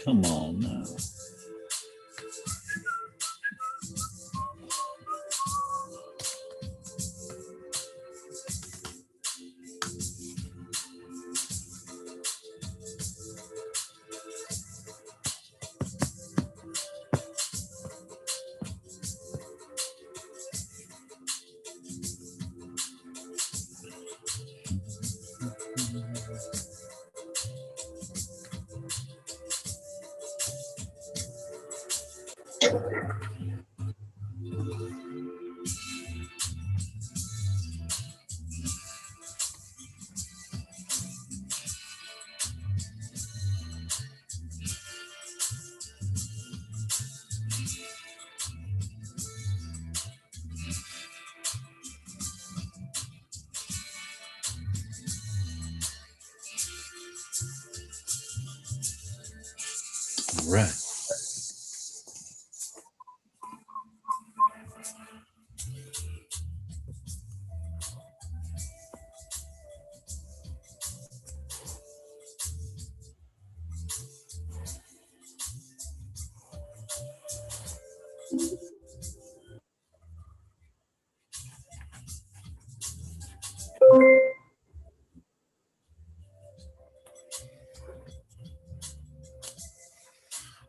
Come on now. Right.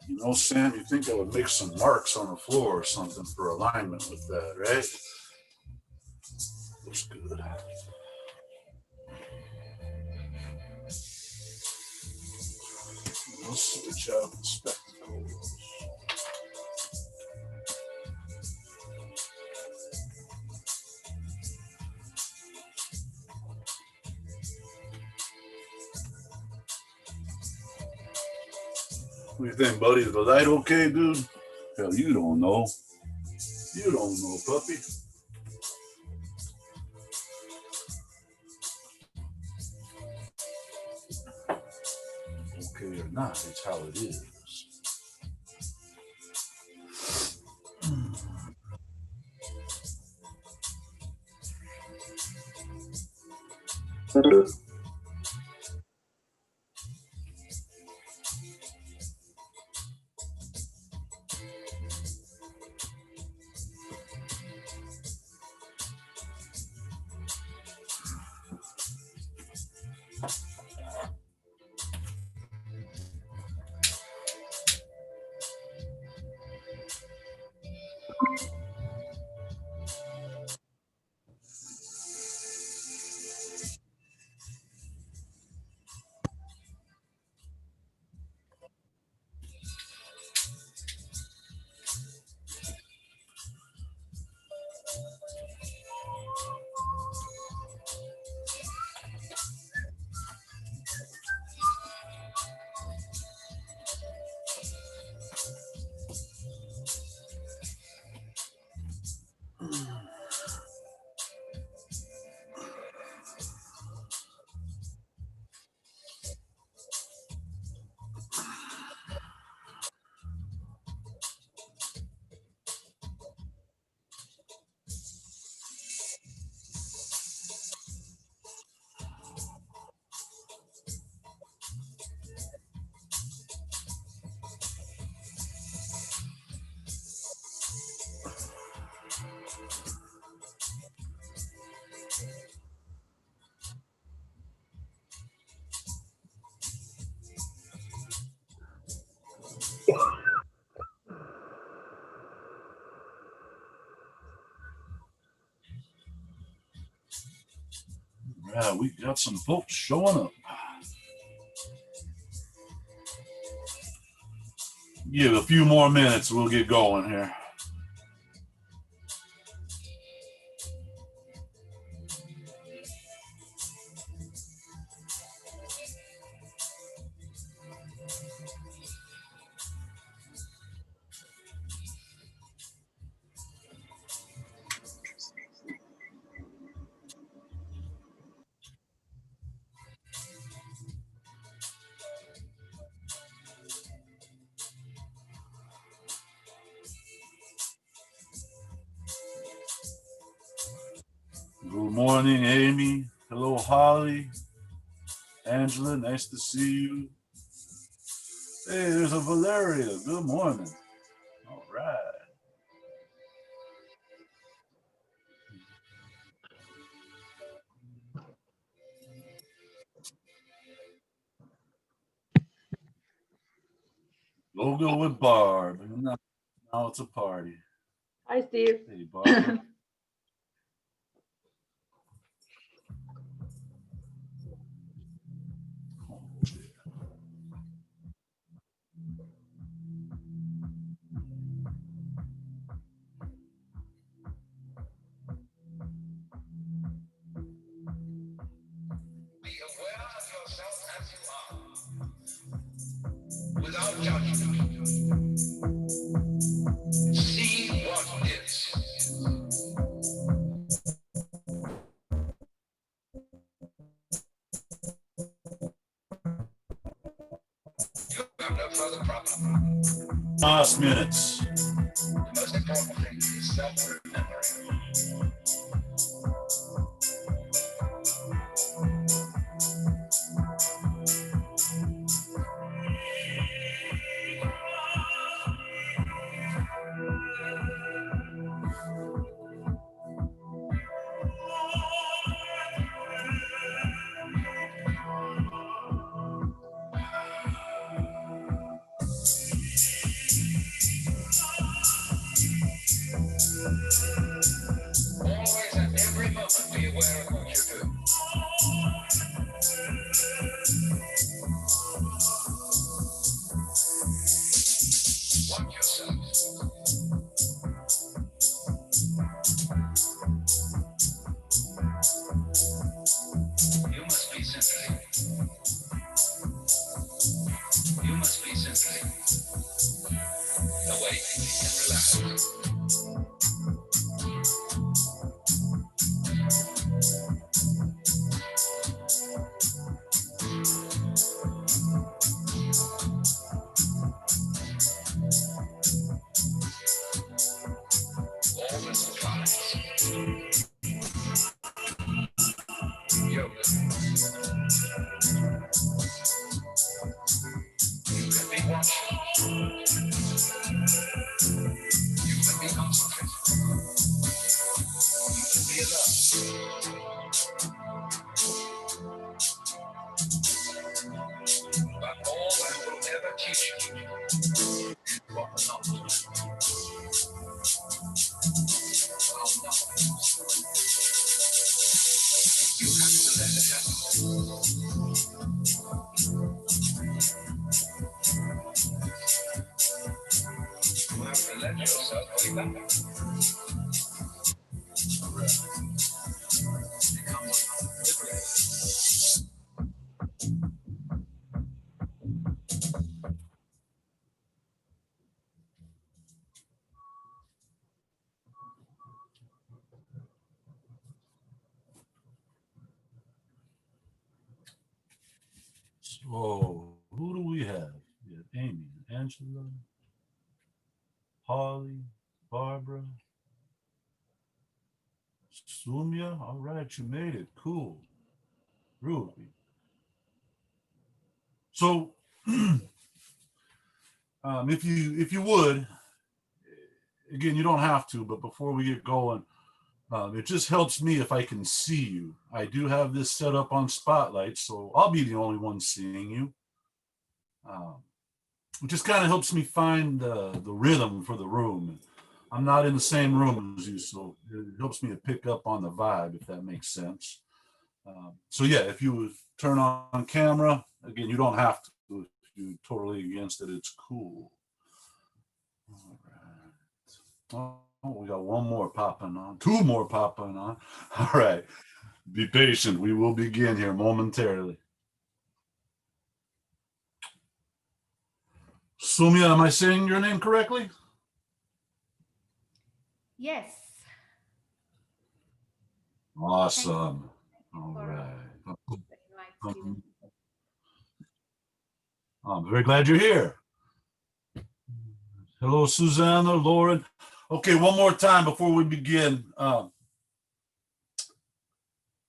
You know, Sam, you think I would make some marks on the floor or something for alignment with that, right? Looks good. Let's switch out the spectacles. What do you think, buddy? Is the light okay, dude? Hell, you don't know. You don't know, puppy. Okay or not, it's how it is. Yeah, we got some folks showing up. Give a few more minutes, we'll get going here. Good morning, Amy. Hello, Holly. Angela, nice to see you. Hey, there's a Valeria. Good morning. All right. Logo with Barb. And now it's a party. Hi, Steve. Hey, Barbara. Oh, Be aware of yourself as you are, without judgment. See what is. You have no further problem. Last minutes. The most important thing is self-remembering. Always at every moment be aware of what you do. Watch yourself. You must be simply. You must be simply awake and relaxed. All this applies. Yoga. You can be watching. You can be concentrated. You can be alert. But all I will ever teach you is what not to do. Well, no. You have to let it happen. You have to let yourself wake up. Correct. Become liberated. So, who do we have? We have Amy, Angela, Holly, Barbara, Sumya. All right, you made it. Cool. Ruby. So, if you would, again, you don't have to, but before we get going, it just helps me if I can see you. I do have this set up on Spotlight, so I'll be the only one seeing you. It just kind of helps me find the rhythm for the room. I'm not in the same room as you, so it helps me to pick up on the vibe, if that makes sense. So yeah, if you would turn on camera, again, you don't have to. If you're totally against it, it's cool. All right. Oh, we got one more popping on, two more popping on. All right. Be patient. We will begin here momentarily. Sumya, am I saying your name correctly? Yes. Awesome. All for right. the invite, Stephen. I'm very glad you're here. Hello, Susanna, Lauren. Okay, one more time before we begin.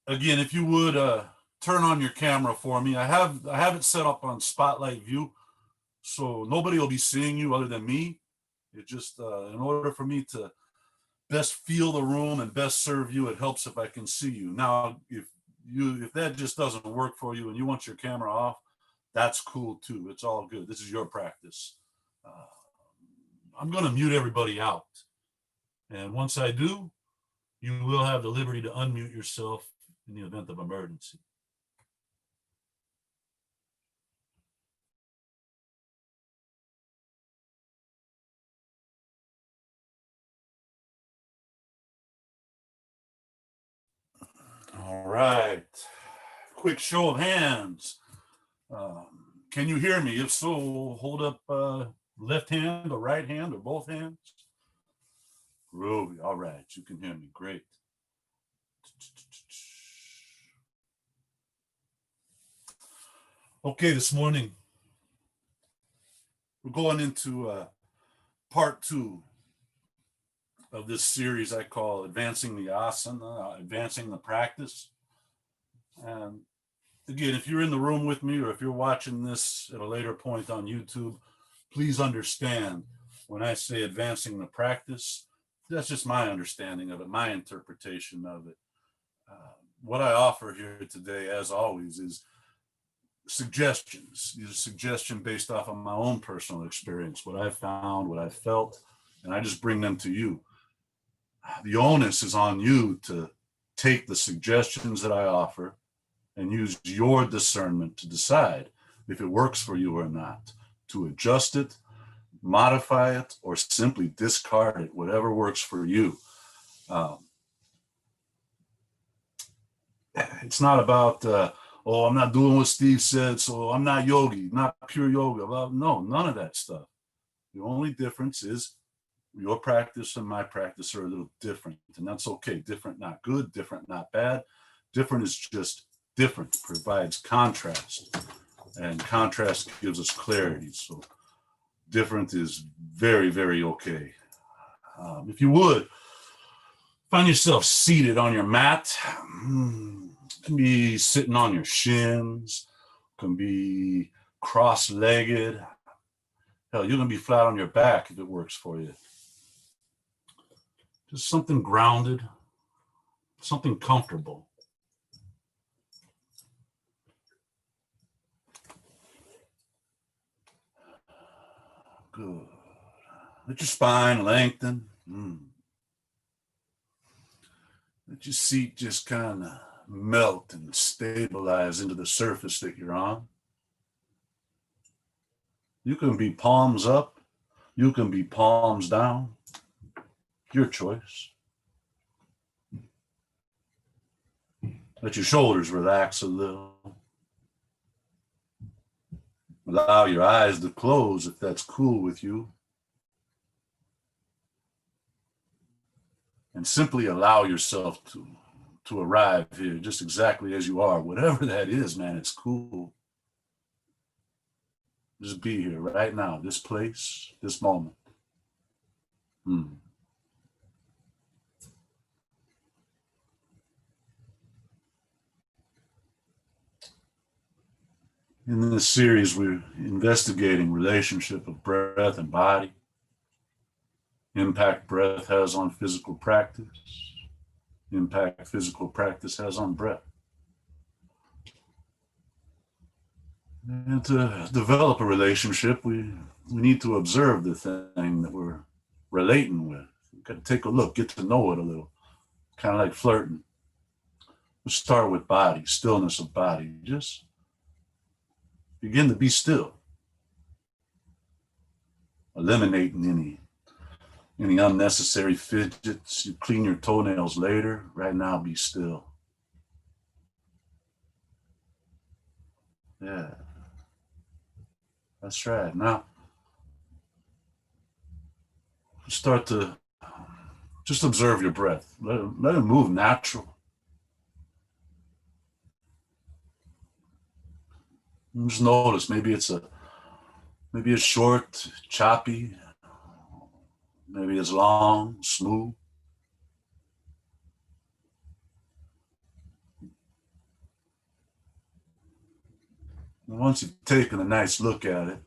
Again, if you would turn on your camera for me. I have it set up on Spotlight View, So nobody will be seeing you other than me. It just, in order for me to best feel the room and best serve you, it helps if I can see you. Now, if that just doesn't work for you and you want your camera off, that's cool too. It's all good. This is your practice. I'm going to mute everybody out. And once I do, you will have the liberty to unmute yourself in the event of emergency. All right. Quick show of hands. Can you hear me? If so, hold up left hand or right hand or both hands. Groovy. All right. You can hear me. Great. Okay, this morning we're going into part 2 of this series I call Advancing the Asana, Advancing the Practice. And again, if you're in the room with me or if you're watching this at a later point on YouTube, please understand when I say advancing the practice, that's just my understanding of it, my interpretation of it. What I offer here today, as always, is suggestions. These are suggestions based off of my own personal experience, what I've found, what I've felt, and I just bring them to you. The onus is on you to take the suggestions that I offer and use your discernment to decide if it works for you or not, to adjust it, modify it, or simply discard it, whatever works for you. It's not about, I'm not doing what Steve said, so I'm not yogi, not pure yoga. Well, no, none of that stuff. The only difference is your practice and my practice are a little different, and that's okay. Different, not good, different, not bad. Different is just different, provides contrast, and contrast gives us clarity. So different is very, very okay. If you would, find yourself seated on your mat. It can be sitting on your shins, can be cross-legged. Hell, you can be flat on your back if it works for you. Just something grounded, something comfortable. Good. Let your spine lengthen. Let your seat just kind of melt and stabilize into the surface that you're on. You can be palms up. You can be palms down. Your choice. Let your shoulders relax a little. Allow your eyes to close if that's cool with you. And simply allow yourself to arrive here just exactly as you are. Whatever that is, man, it's cool. Just be here right now, this place, this moment. In this series, we're investigating relationship of breath and body, impact breath has on physical practice, impact physical practice has on breath. And to develop a relationship, we need to observe the thing that we're relating with. We've got to take a look, get to know it a little, kind of like flirting. Let's start with body, stillness of body. Just begin to be still. Eliminating any unnecessary fidgets. You clean your toenails later. Right now, be still. Yeah. That's right. Now, start to just observe your breath. Let it move natural. And just notice maybe it's short, choppy, maybe it's long, smooth. And once you've taken a nice look at it,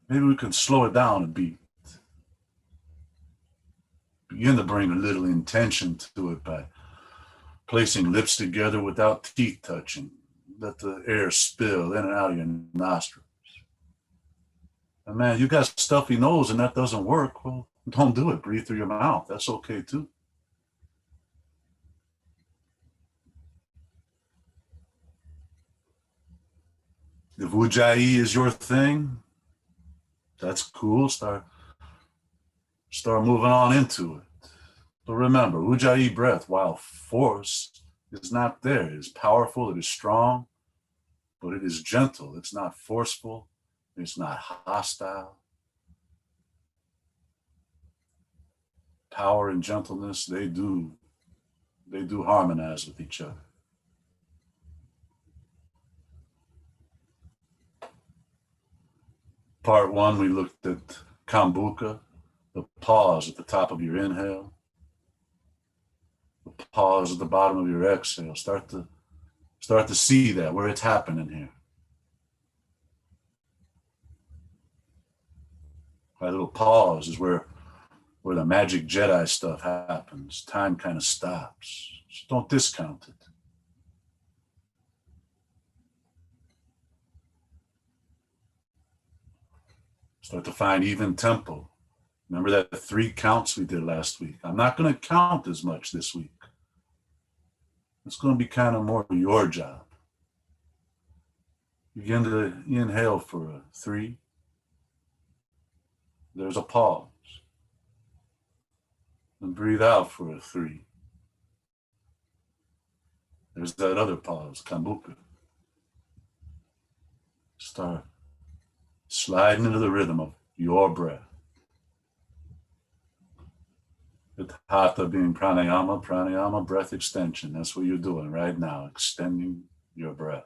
Maybe we can slow it down a beat. Begin to bring a little intention to it by placing lips together without teeth touching. Let the air spill in and out of your nostrils. And man, you got stuffy nose and that doesn't work. Well, don't do it. Breathe through your mouth. That's okay too. If Ujjayi is your thing, that's cool. Start moving on into it. But remember, Ujjayi breath, while force is not there, it is powerful, it is strong, but it is gentle. It's not forceful. It's not hostile. Power and gentleness, they do harmonize with each other. Part one, we looked at Kambuka, the pause at the top of your inhale, the pause at the bottom of your exhale. Start to see that, where it's happening here. That little pause is where the magic Jedi stuff happens. Time kind of stops. Just don't discount it. Start to find even tempo. Remember that 3 counts we did last week? I'm not going to count as much this week. It's going to be kind of more your job. Begin to inhale for a 3. There's a pause. And breathe out for a 3. There's that other pause, Kambuka. Start sliding into the rhythm of your breath. With Hatha being pranayama, breath extension. That's what you're doing right now, extending your breath.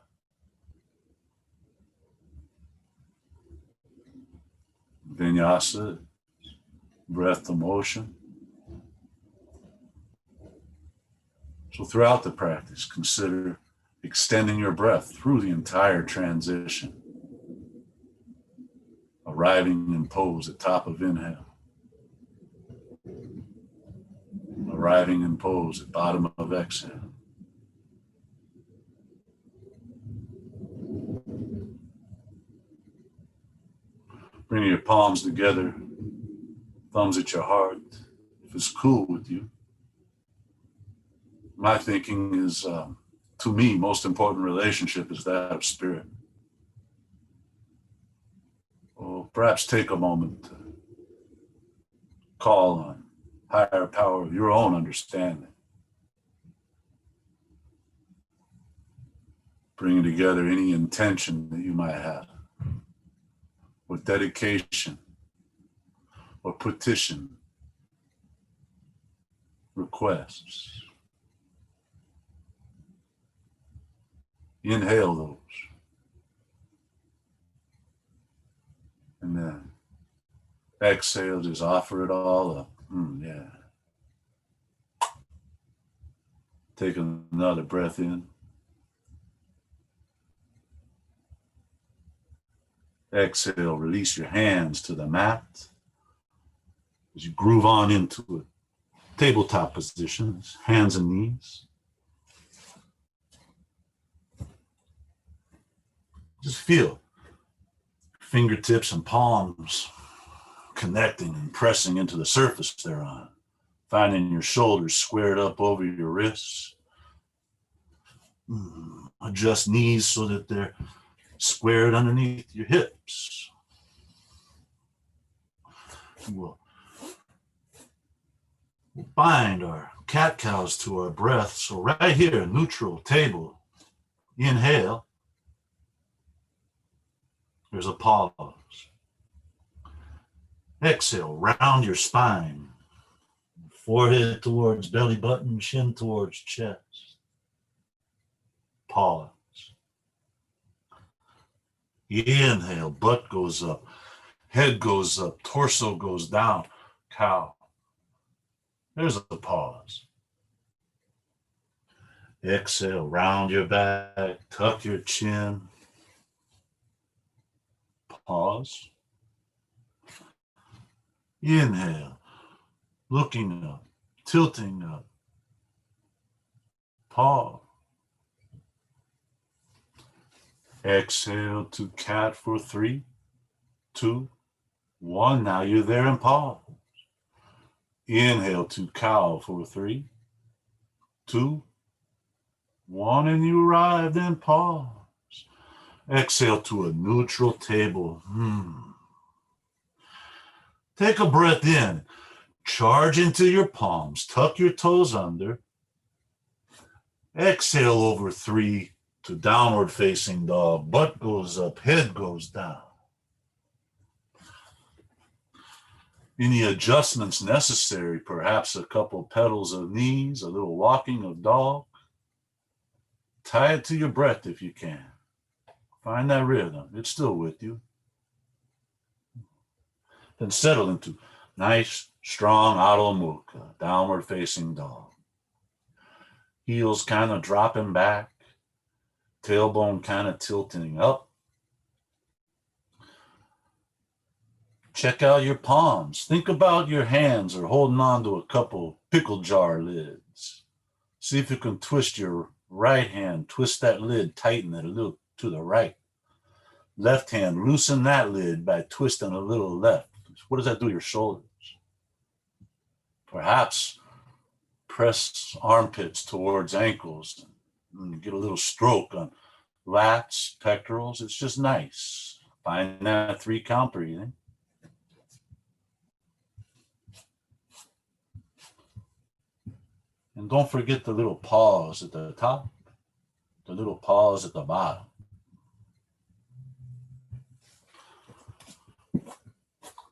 Vinyasa, breath to motion. So throughout the practice, consider extending your breath through the entire transition. Arriving in pose at top of inhale. Arriving in pose at bottom of exhale. Bring your palms together, thumbs at your heart, if it's cool with you. My thinking is, to me, most important relationship is that of spirit. Or perhaps take a moment to call on higher power of your own understanding. Bringing together any intention that you might have, or dedication, or petition, requests. Inhale those. And then exhale, just offer it all up. Yeah. Take another breath in. Exhale, release your hands to the mat as you groove on into it. Tabletop positions, hands and knees. Just feel fingertips and palms connecting and pressing into the surface they're on. Finding your shoulders squared up over your wrists. Adjust knees so that they're squared underneath your hips. We'll bind our cat-cows to our breath. So right here, neutral table, inhale. There's a pause. Exhale, round your spine. Forehead towards belly button, chin towards chest. Pause. Inhale, butt goes up, head goes up, torso goes down, cow. There's a pause. Exhale, round your back, tuck your chin. Pause. Inhale, looking up, tilting up. Pause. Exhale to cat for 3, 2, 1. Now you're there and pause. Inhale to cow for 3, 2, 1, and you arrived and pause. Exhale to a neutral table. Take a breath in. Charge into your palms. Tuck your toes under. Exhale over 3 to downward facing dog. Butt goes up, head goes down. Any adjustments necessary, perhaps a couple pedals of knees, a little walking of dog. Tie it to your breath if you can. Find that rhythm. It's still with you. Then settle into nice, strong Adho Mukha, downward facing dog. Heels kind of dropping back, tailbone kind of tilting up. Check out your palms. Think about your hands or holding on to a couple pickle jar lids. See if you can twist your right hand, twist that lid, tighten it a little to the right. Left hand, loosen that lid by twisting a little left. What does that do to your shoulders? Perhaps press armpits towards ankles and get a little stroke on lats, pectorals. It's just nice. Find that 3 count breathing. And don't forget the little pause at the top, the little pause at the bottom.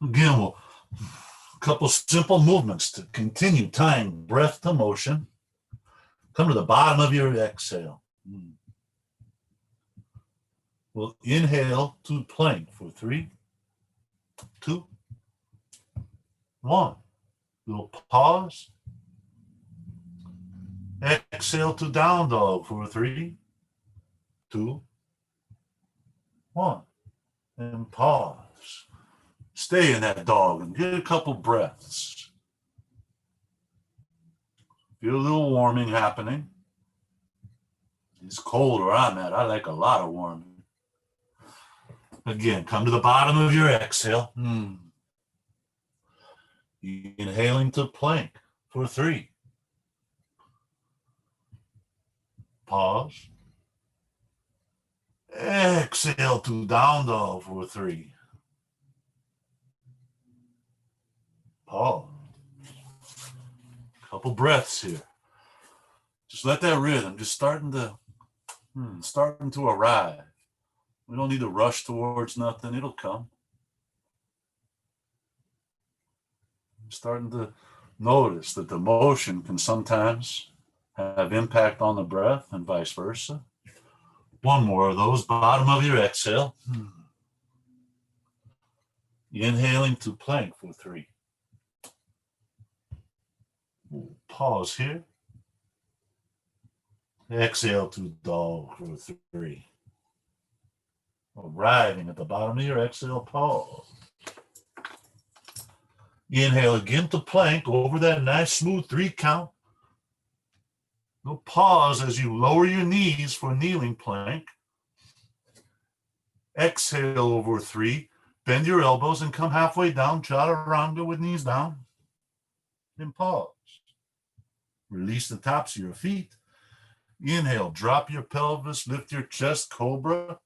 Again, a couple simple movements to continue tying breath to motion. Come to the bottom of your exhale. We'll inhale to plank for 3, 2, 1. Little pause. Exhale to down dog for 3, 2, 1. And pause. Stay in that dog and get a couple breaths. Feel a little warming happening. It's cold where I'm at. I like a lot of warming. Again, come to the bottom of your exhale. Inhaling to plank for 3. Pause. Exhale to down dog for 3. Pause. Couple breaths here. Just let that rhythm just starting to arrive. We don't need to rush towards nothing. It'll come. I'm starting to notice that the motion can sometimes have impact on the breath and vice versa. One more of those. Bottom of your exhale. Inhaling to plank for 3. Pause here. Exhale to dog for 3. Arriving at the bottom of your exhale, pause. Inhale again to plank over that nice smooth 3 count. No pause as you lower your knees for kneeling plank. Exhale over 3. Bend your elbows and come halfway down, chaturanga with knees down. Then pause. Release the tops of your feet. Inhale, drop your pelvis, lift your chest, cobra.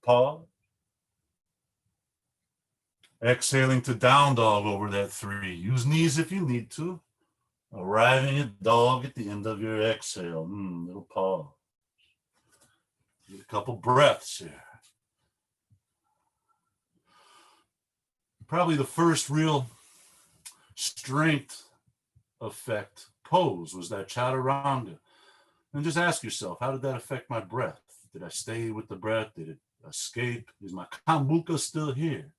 Pause. Exhaling to down dog over that 3. Use knees if you need to. Arriving at dog at the end of your exhale. Little pause. Get a couple breaths here. Probably the first real strength effect pose was that chaturanga. And just ask yourself, how did that affect my breath? Did I stay with the breath? Did it escape? Is my kambuka still here?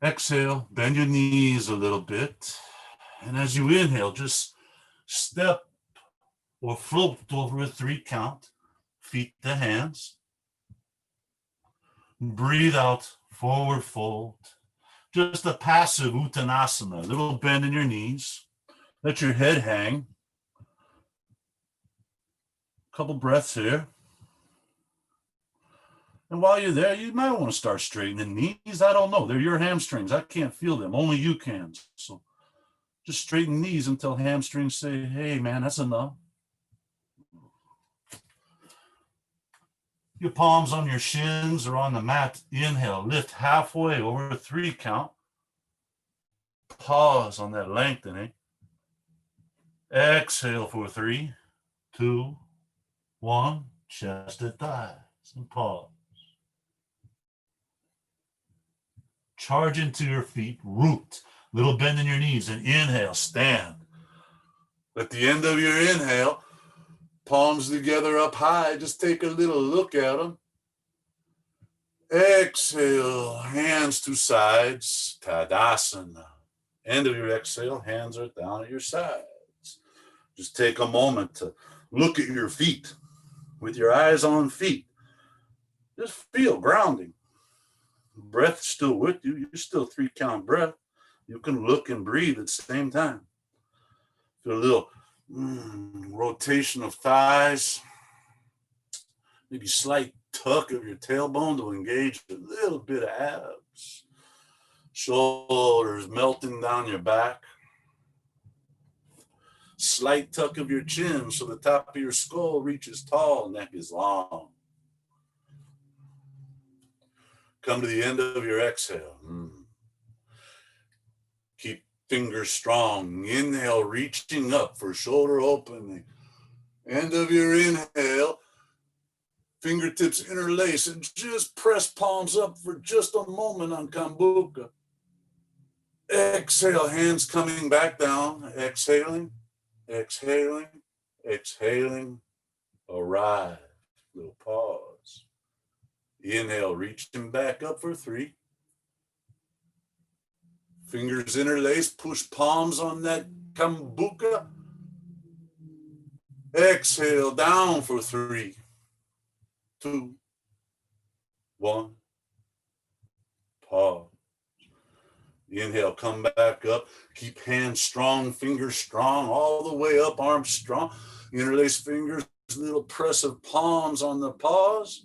Exhale, bend your knees a little bit. And as you inhale, just step or float over a 3 count, feet to hands. Breathe out, forward fold. Just a passive uttanasana, a little bend in your knees. Let your head hang. Couple breaths here. And while you're there, you might want to start straightening knees. I don't know. They're your hamstrings. I can't feel them. Only you can. So just straighten knees until hamstrings say, hey, man, that's enough. Your palms on your shins or on the mat. Inhale, lift halfway over a 3 count. Pause on that lengthening. Exhale for 3, 2, 1. Chest to thighs and pause. Charge into your feet, root. Little bend in your knees and inhale, stand. At the end of your inhale, palms together up high. Just take a little look at them. Exhale, hands to sides, Tadasana. End of your exhale, hands are down at your sides. Just take a moment to look at your feet with your eyes on feet. Just feel grounding. Breath still with you. You're still 3 count breath. You can look and breathe at the same time. Feel a little rotation of thighs. Maybe slight tuck of your tailbone to engage a little bit of abs. Shoulders melting down your back. Slight tuck of your chin so the top of your skull reaches tall, neck is long. Come to the end of your exhale. Keep fingers strong. Inhale, reaching up for shoulder opening. End of your inhale. Fingertips interlace and just press palms up for just a moment on Kambuka. Exhale, hands coming back down. Exhaling, exhaling, exhaling. Arrive. Little pause. Inhale, reaching back up for 3. Fingers interlace, push palms on that Kambuka. Exhale, down for 3, 2, 1. Pause. Inhale, come back up. Keep hands strong, fingers strong, all the way up, arms strong. Interlace fingers, little press of palms on the pause.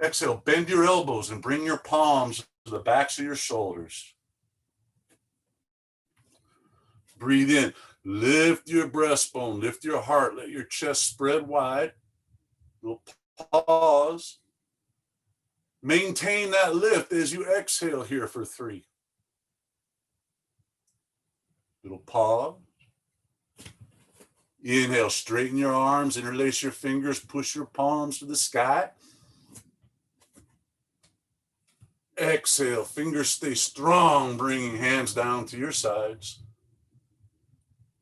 Exhale, bend your elbows and bring your palms to the backs of your shoulders. Breathe in, lift your breastbone, lift your heart, let your chest spread wide. Little pause. Maintain that lift as you exhale here for 3. Little pause. Inhale, straighten your arms, interlace your fingers, push your palms to the sky. Exhale, fingers stay strong, bringing hands down to your sides.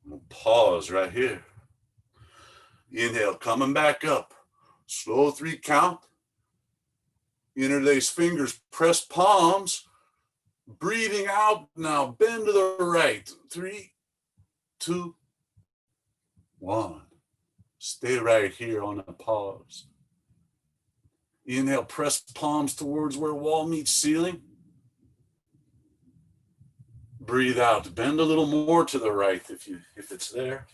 We'll pause right here. Inhale, coming back up. Slow 3 count. Interlace fingers, press palms. Breathing out now, bend to the right. 3, 2, 1. Stay right here on a pause. Inhale, press palms towards where wall meets ceiling. Breathe out, bend a little more to the right if it's there.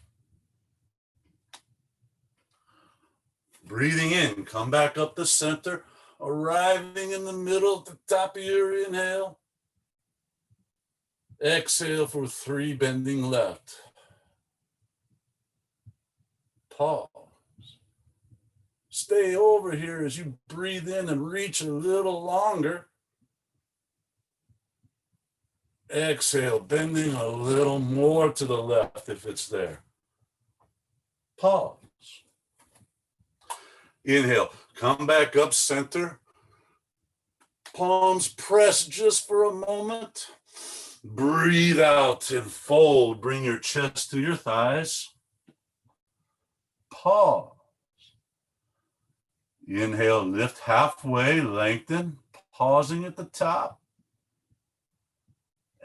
Breathing in, come back up the center, arriving in the middle at the top of your inhale. Exhale for 3, bending left. Pause. Stay over here as you breathe in and reach a little longer. Exhale, bending a little more to the left if it's there. Pause. Inhale, come back up center. Palms press just for a moment. Breathe out and fold. Bring your chest to your thighs. Pause. Inhale, lift halfway, lengthen, pausing at the top.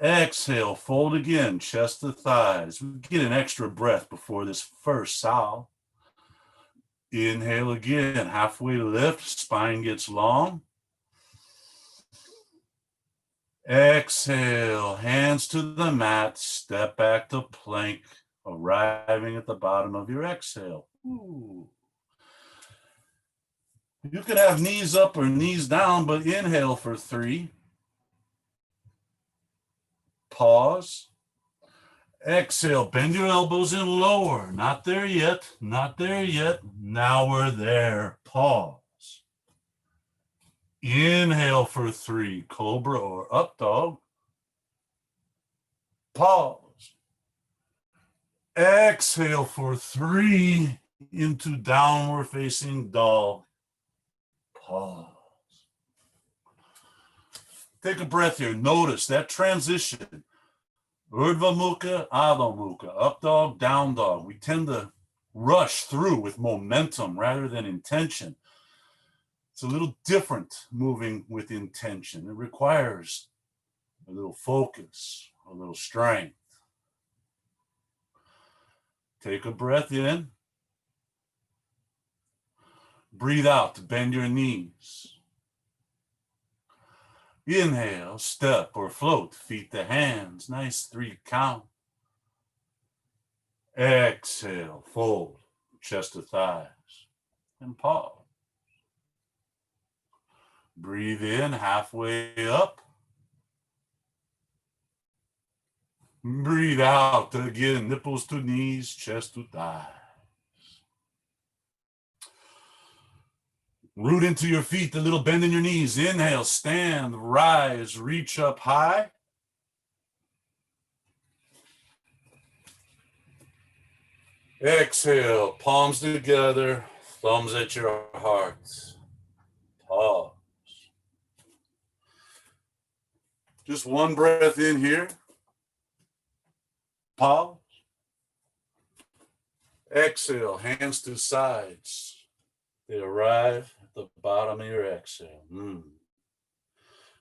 Exhale, fold again, chest to thighs. We get an extra breath before this first sow. Inhale again, halfway lift, spine gets long. Exhale, hands to the mat, step back to plank, arriving at the bottom of your exhale. Ooh. You could have knees up or knees down, but inhale for 3. Pause. Exhale, bend your elbows and lower. Not there yet, not there yet. Now we're there. Pause. Inhale for 3, cobra or up dog. Pause. Exhale for 3 into downward facing dog. Pause. Take a breath here. Notice that transition. Urdhva Mukha, Adho Mukha, up dog, down dog. We tend to rush through with momentum rather than intention. It's a little different moving with intention. It requires a little focus, a little strength. Take a breath in. Breathe out to bend your knees. Inhale, step or float, feet to hands. Nice 3 count. Exhale, fold, chest to thighs, and pause. Breathe in, halfway up. Breathe out again, nipples to knees, chest to thighs. Root into your feet, a little bend in your knees. Inhale, stand, rise, reach up high. Exhale, palms together, thumbs at your heart. Pause. Just one breath in here. Pause. Exhale, hands to sides. They arrive at the bottom of your exhale.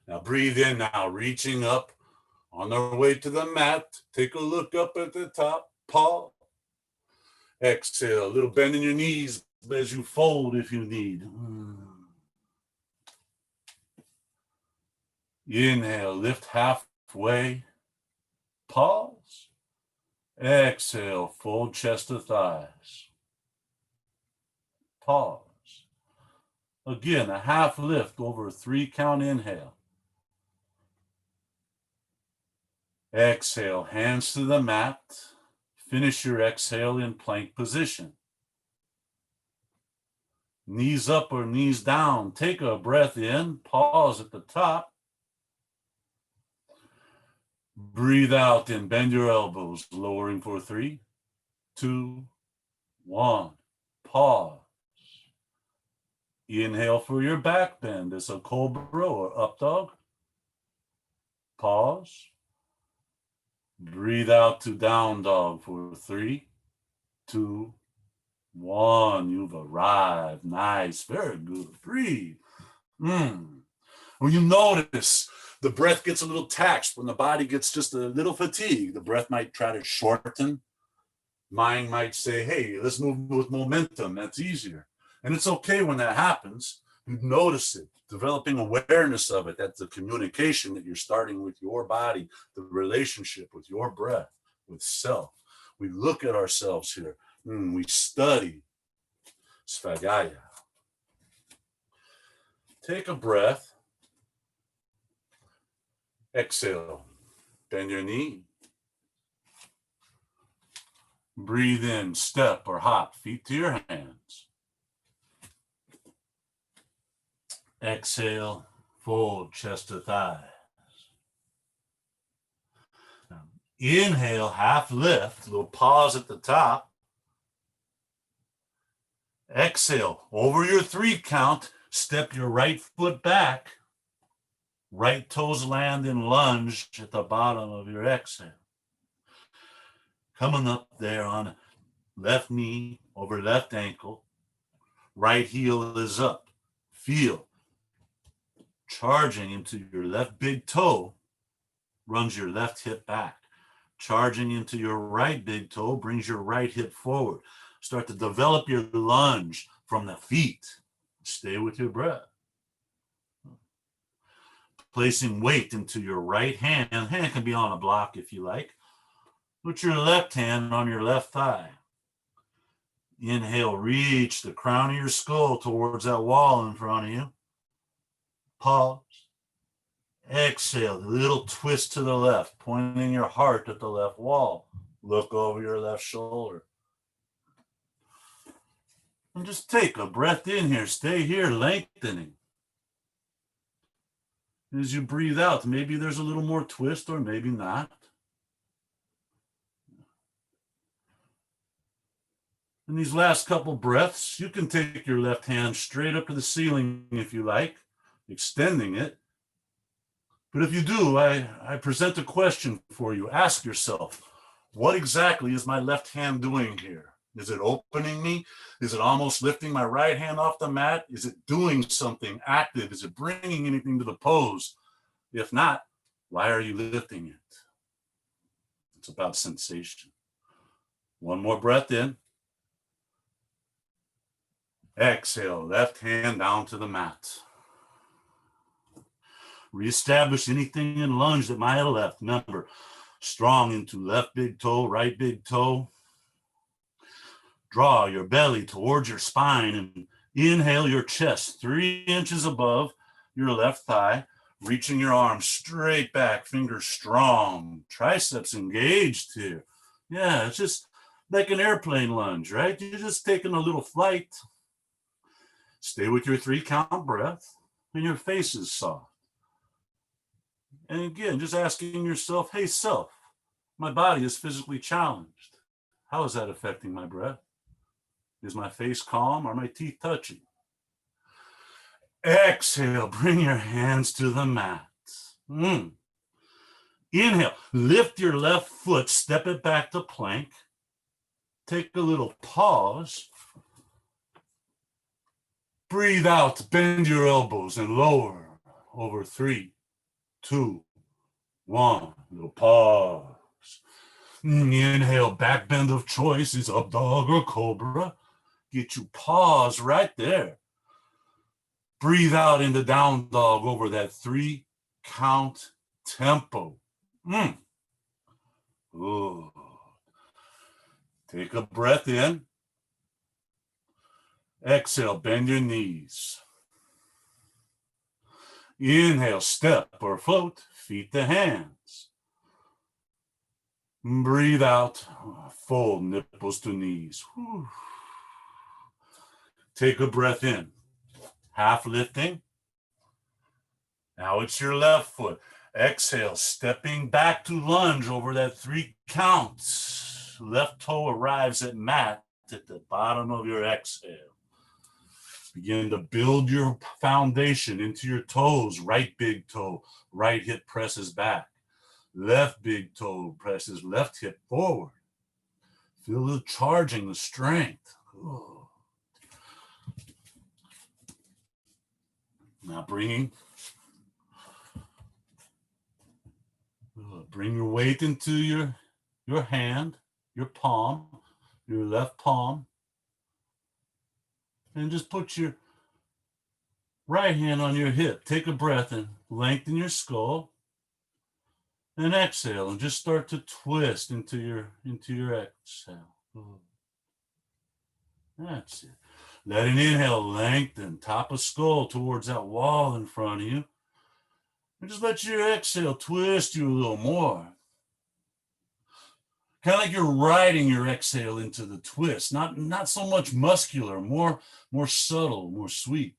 Now breathe in now, reaching up on their way to the mat. Take a look up at the top. Pause. Exhale, a little bend in your knees as you fold if you need. Inhale, lift halfway. Pause. Exhale, fold chest to thighs. Pause. Again, a half lift over a 3 count inhale. Exhale, hands to the mat. Finish your exhale in plank position. Knees up or knees down. Take a breath in. Pause at the top. Breathe out and bend your elbows, lowering for 3, 2, 1. Pause. Inhale for your back bend. It's a cobra or up dog. Pause. Breathe out to down dog for 3, 2, 1. You've arrived. Nice. Very good. Breathe. When you notice the breath gets a little taxed, when the body gets just a little fatigued, the breath might try to shorten. Mind might say, hey, let's move with momentum. That's easier. And it's okay when that happens. You notice it, developing awareness of it. That's the communication that you're starting with your body, the relationship with your breath, with self. We look at ourselves here. We study. Svagaya. Take a breath. Exhale. Bend your knee. Breathe in, step or hop, feet to your hands. Exhale, fold chest to thighs. Now, inhale, half lift, little pause at the top. Exhale, over your 3 count, step your right foot back. Right toes land in lunge at the bottom of your exhale. Coming up there on left knee over left ankle. Right heel is up. Feel. Charging into your left big toe runs your left hip back. Charging into your right big toe brings your right hip forward. Start to develop your lunge from the feet. Stay with your breath. placing weight into your right hand. Hand can be on a block if you like. Put your left hand on your left thigh. Inhale, reach the crown of your skull towards that wall in front of you. Pause. Exhale, a little twist to the left, pointing your heart at the left wall. Look over your left shoulder. And just take a breath in here. Stay here, lengthening. As you breathe out, maybe there's a little more twist or maybe not. In these last couple breaths, you can take your left hand straight up to the ceiling if you like, extending it. But if you do, I present a question for you. Ask yourself, what exactly is my left hand doing here? Is it opening me? Is it almost lifting my right hand off the mat? Is it doing something active? Is it bringing anything to the pose? If not, why are you lifting it? It's about sensation. One more breath in. Exhale, left hand down to the mat. Reestablish anything in lunge that might have left. Remember, strong into left big toe, right big toe. Draw your belly towards your spine and inhale your chest 3 inches above your left thigh, reaching your arms straight back, fingers strong, triceps engaged here. Yeah, it's just like an airplane lunge, right? You're just taking a little flight. Stay with your 3 count breath and your face is soft. And again, just asking yourself, hey, self, my body is physically challenged. How is that affecting my breath? Is my face calm? Are my teeth touching? Exhale, bring your hands to the mat. Inhale, lift your left foot, step it back to plank. Take a little pause. Breathe out, bend your elbows and lower over 3, 2, 1. Little pause. Inhale, back bend of choice is up dog or cobra. Get you pause right there. Breathe out into down dog over that 3 count tempo. Ooh. Take a breath in. Exhale, bend your knees. Inhale, step or float, feet to hands. Breathe out, fold nipples to knees. Whew. Take a breath in, half lifting. Now it's your left foot. Exhale, stepping back to lunge over that 3 counts. Left toe arrives at mat at the bottom of your exhale. Begin to build your foundation into your toes. Right big toe, right hip presses back. Left big toe presses left hip forward. Feel the charging, the strength. Ooh. Now bring your weight into your hand, your palm, your left palm. And just put your right hand on your hip. Take a breath and lengthen your skull. And exhale and just start to twist into your exhale. That's it. Let an inhale lengthen, top of skull towards that wall in front of you. And just let your exhale twist you a little more. Kind of like you're riding your exhale into the twist. Not so much muscular, more subtle, more sweet.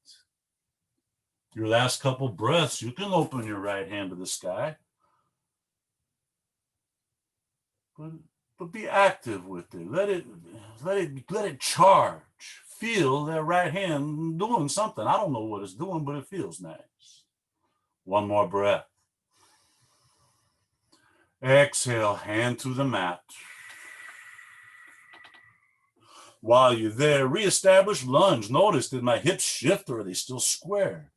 Your last couple breaths, you can open your right hand to the sky. But be active with it. Let it charge. Feel that right hand doing something. I don't know what it's doing, but it feels nice. One more breath. Exhale, hand to the mat. While you're there, reestablish lunge. Notice, did my hips shift or are they still square?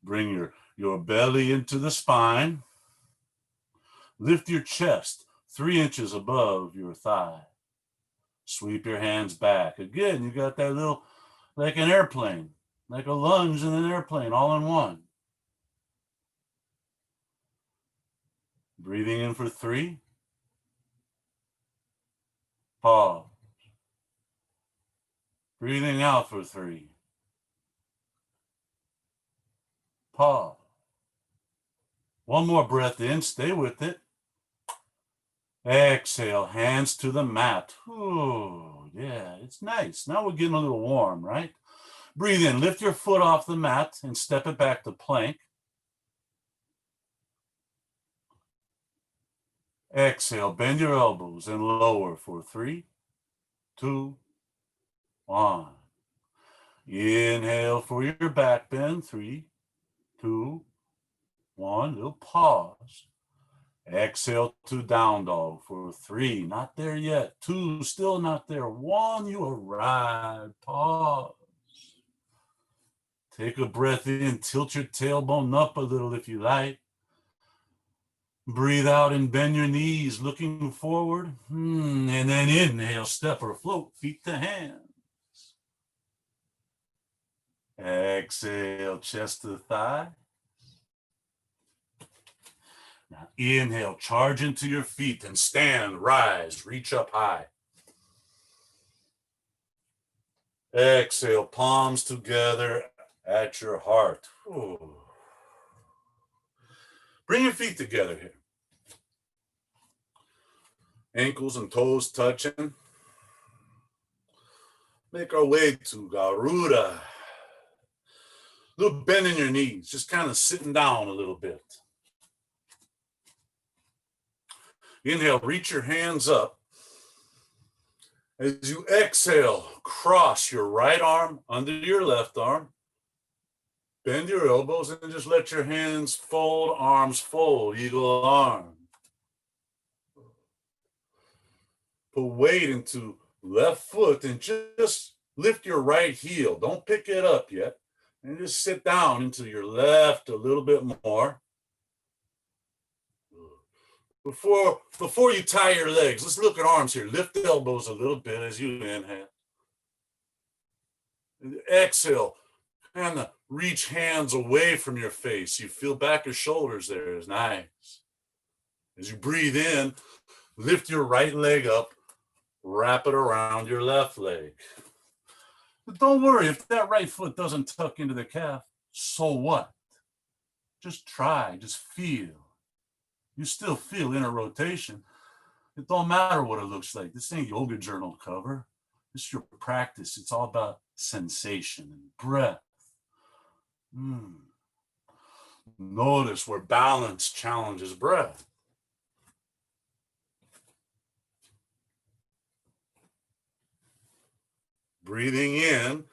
Bring your belly into the spine. Lift your chest 3 inches above your thigh. Sweep your hands back. Again, you got that little, like an airplane. like a lunge in an airplane, all in one. Breathing in for 3. Pause. Breathing out for 3. Pause. One more breath in, stay with it. Exhale, hands to the mat. Ooh, yeah, it's nice. Now we're getting a little warm, right? Breathe in, lift your foot off the mat and step it back to plank. Exhale, bend your elbows and lower for 3, 2, 1. Inhale for your back bend. 3, 2, 1. Little pause. Exhale to down dog for 3. Not there yet. 2, still not there. 1, you arrived. Pause. Take a breath in. Tilt your tailbone up a little if you like. Breathe out and bend your knees, looking forward. And then inhale, step or float, feet to hands. Exhale, chest to thigh. Now inhale, charge into your feet and stand, rise, reach up high. Exhale, palms together at your heart. Ooh. Bring your feet together here. Ankles and toes touching. Make our way to Garuda. Little bend in your knees, just kind of sitting down a little bit. Inhale, reach your hands up. As you exhale, cross your right arm under your left arm. Bend your elbows and just let your hands fold, arms fold, eagle arm. Put weight into left foot and just lift your right heel. Don't pick it up yet. And just sit down into your left a little bit more. Before you tie your legs, let's look at arms here. Lift the elbows a little bit as you inhale. And exhale, kind of reach hands away from your face. You feel back your shoulders there is nice. As you breathe in, lift your right leg up, wrap it around your left leg. But don't worry, if that right foot doesn't tuck into the calf, so what? Just try, just feel. You still feel inner rotation. It don't matter what it looks like. This ain't yoga journal cover. This is your practice. It's all about sensation and breath. Notice where balance challenges breath. Breathing in,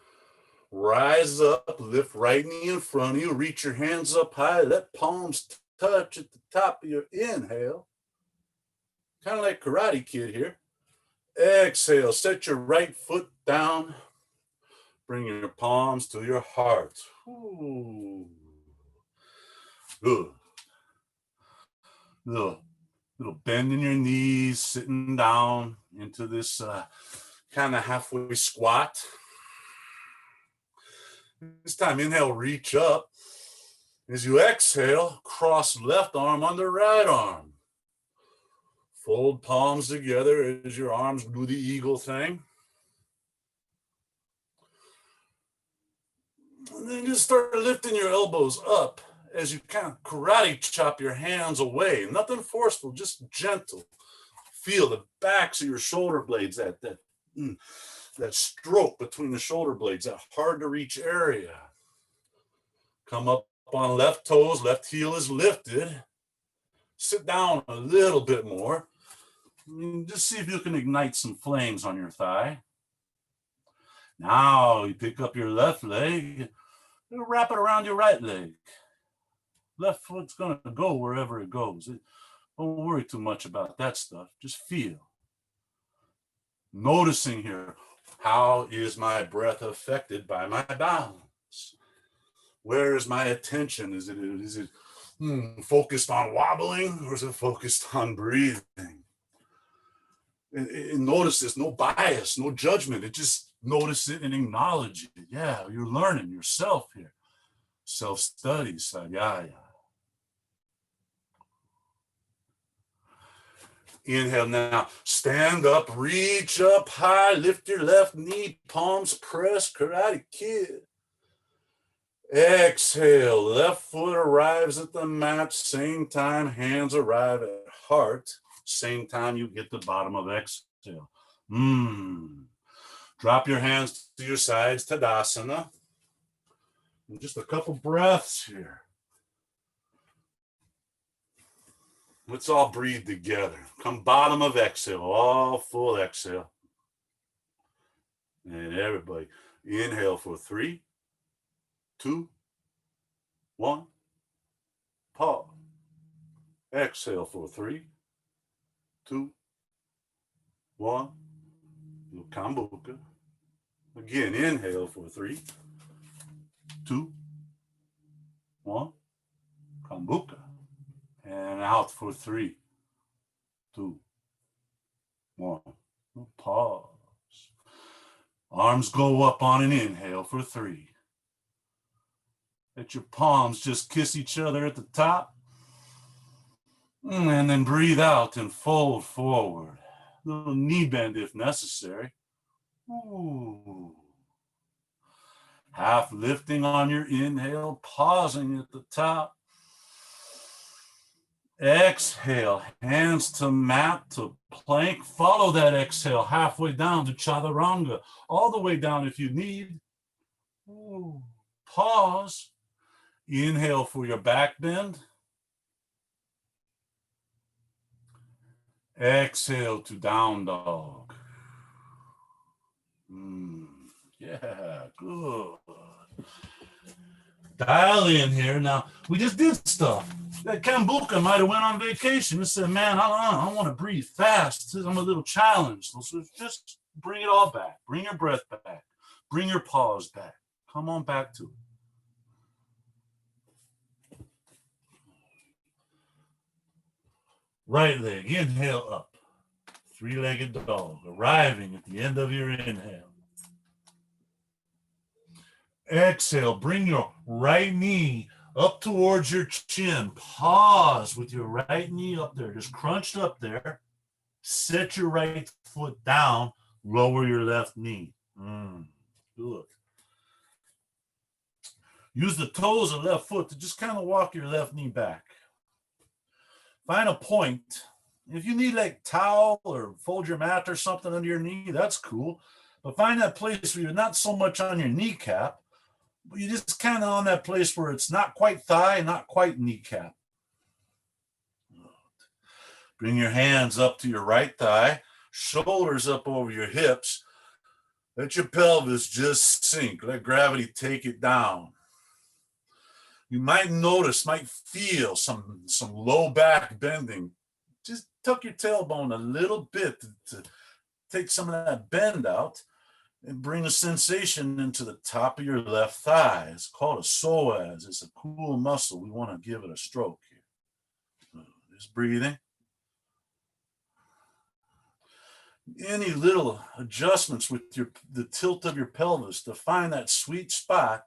rise up, lift right knee in front of you, reach your hands up high, let palms touch at the top of your inhale. Kind of like Karate Kid here. Exhale, set your right foot down. Bring your palms to your heart. Ooh. Good. Little bend in your knees, sitting down into this kind of halfway squat. This time, inhale, reach up. As you exhale, cross left arm under right arm. Fold palms together as your arms do the eagle thing. And then just start lifting your elbows up as you kind of karate chop your hands away. Nothing forceful, just gentle. Feel the backs of your shoulder blades, that stroke between the shoulder blades, that hard to reach area. Come up on left toes, left heel is lifted. Sit down a little bit more. Just see if you can ignite some flames on your thigh. Now you pick up your left leg, and wrap it around your right leg. Left foot's gonna go wherever it goes. Don't worry too much about that stuff. Just feel. Noticing here, how is my breath affected by my balance? Where is my attention? Is it focused on wobbling or is it focused on breathing? And notice this, no bias, no judgment. It just notice it and acknowledge it. Yeah, you're learning yourself here. Self-study, yeah. Inhale now, stand up, reach up high, lift your left knee, palms press, Karate Kid. Exhale, left foot arrives at the mat, same time hands arrive at heart, same time you get the bottom of exhale. Drop your hands to your sides, Tadasana. And just a couple breaths here. Let's all breathe together. Come bottom of exhale, all full exhale. And everybody, inhale for 3, 2, 1. Pause. Exhale for 3, 2, 1. Kambuka. Again, inhale for 3, 2, 1. Kambuka. And out for 3, 2, 1. Pause. Arms go up on an inhale for 3. Let your palms just kiss each other at the top. And then breathe out and fold forward. Little knee bend if necessary. Ooh. Half lifting on your inhale, pausing at the top. Exhale, hands to mat, to plank. Follow that exhale halfway down to chaturanga, all the way down if you need. Ooh. Pause. Inhale for your back bend. Exhale to down dog. Yeah, good. Dial in here. Now, we just did stuff. That Kambuka might have went on vacation and said, man, I want to breathe fast. I'm a little challenged. So just bring it all back. Bring your breath back. Bring your pause back. Come on back to it. Right leg, inhale up. 3-legged dog, arriving at the end of your inhale. Exhale, bring your right knee up towards your chin. Pause with your right knee up there, just crunched up there. Set your right foot down, lower your left knee. Good. Use the toes of the left foot to just kind of walk your left knee back. Find a point. If you need like towel or fold your mat or something under your knee, that's cool. But find that place where you're not so much on your kneecap, but you're just kind of on that place where it's not quite thigh, not quite kneecap. Bring your hands up to your right thigh, shoulders up over your hips. Let your pelvis just sink. Let gravity take it down. You might notice, might feel some low back bending. Just tuck your tailbone a little bit to take some of that bend out and bring a sensation into the top of your left thigh. It's called a psoas. It's a cool muscle. We want to give it a stroke here. Just breathing. Any little adjustments with the tilt of your pelvis to find that sweet spot.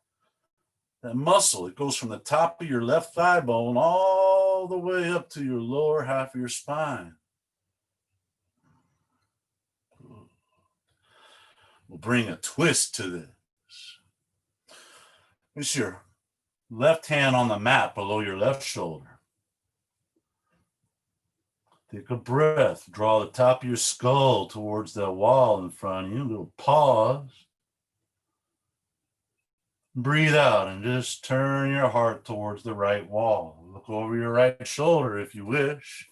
That muscle, it goes from the top of your left thigh bone all the way up to your lower half of your spine. We'll bring a twist to this. It's your left hand on the mat below your left shoulder. Take a breath. Draw the top of your skull towards that wall in front of you. A little pause. Breathe out and just turn your heart towards the right wall. Look over your right shoulder if you wish.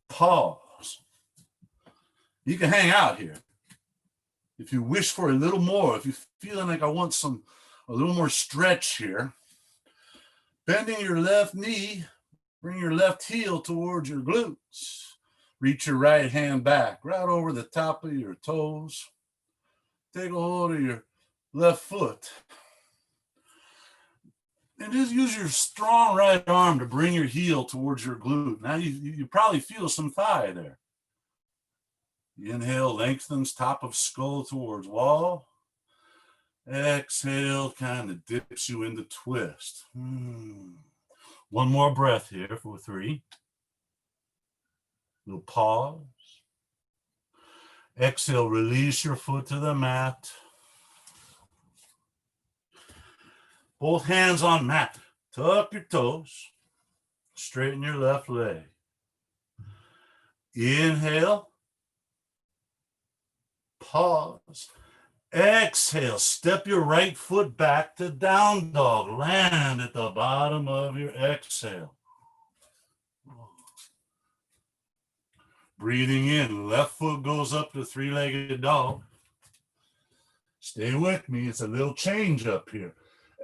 Pause. You can hang out here. If you wish for a little more, if you're feeling like I want a little more stretch here, bending your left knee, bring your left heel towards your glutes. Reach your right hand back, right over the top of your toes. Take a hold of your left foot. And just use your strong right arm to bring your heel towards your glute. Now you probably feel some thigh there. Inhale, lengthens top of skull towards wall. Exhale, kind of dips you into twist. One more breath here for 3. Little pause. Exhale, release your foot to the mat. Both hands on mat. Tuck your toes. Straighten your left leg. Inhale. Pause. Exhale. Step your right foot back to down dog. Land at the bottom of your exhale. Breathing in. Left foot goes up to three-legged dog. Stay with me. It's a little change up here.